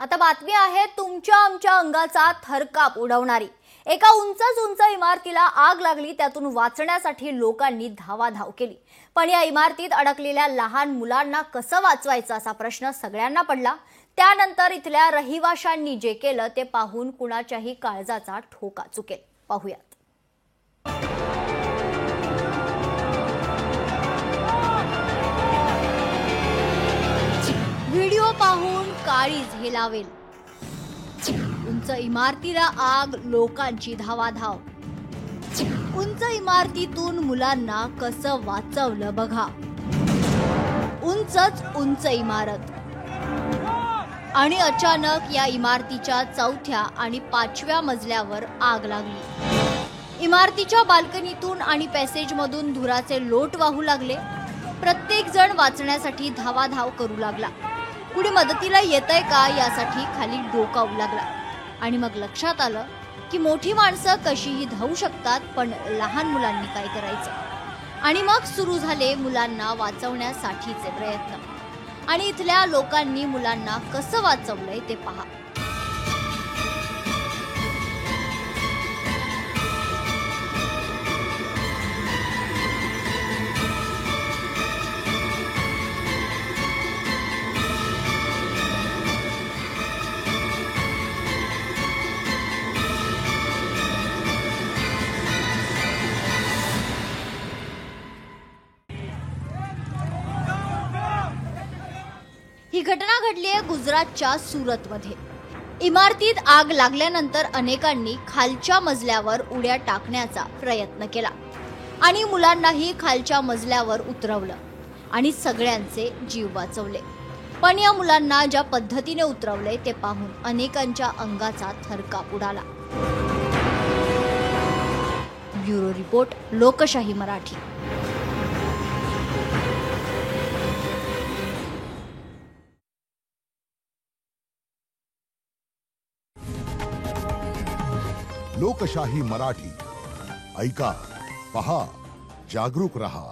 आता बातमी आहे तुमच्या आमच्या अंगाचा थरकाप उडवणारी। एका उंच इमारतीला आग लागली, त्यातून वाचण्यासाठी लोकांनी धावाधाव केली। पण या इमारतीत अडकलेल्या लहान मुलांना कसं वाचवायचं असा प्रश्न सगळ्यांना पडला। त्यानंतर इथल्या रहिवाशांनी जे केलं ते पाहून कुणाच्याही काळजाचा ठोका चुकेल। पाहूयात। व्हिडिओ पाहून काळीज हेलावेल। उंच इमारतीला आग, लोकांची धावाधाव। उंच इमारतीतून मुलांना कसं वाचवलं बघा। उंच इमारत आणि अचानक या इमारतीच्या चौथ्या आणि पाचव्या मजल्यावर आग लागली। इमारतीच्या बाल्कनीतून आणि पॅसेजमधून धुराचे लोट वाहू लागले। प्रत्येक जण वाचण्यासाठी धावाधाव करू लागला। कुणी मदतीला येतंय का यासाठी खाली डोकावू लागला। आणि मग लक्षात आलं की मोठी माणसं कशीही धावू शकतात, पण लहान मुलांनी काय करायचं। आणि मग सुरू झाले मुलांना वाचवण्यासाठीचे प्रयत्न। आणि इथल्या लोकांनी मुलांना कसं वाचवलंय ते पहा। ही घटना घडली आहे गुजरातच्या सूरतमध्ये। इमारतीत आग लागल्यानंतर अनेकांनी खालच्या मजल्यावर उड्या टाकण्याचा प्रयत्न केला आणि मुलांनाही खालच्या मजल्यावर उतरवलं आणि सगळ्यांचे जीव वाचवले। पण या मुलांना ज्या पद्धतीने उतरवले ते पाहून अनेकांच्या अंगाचा थरकाप उडाला। ब्युरो रिपोर्ट, लोकशाही मराठी। लोकशाही मराठी ऐका, पहा, जागरूक रहा।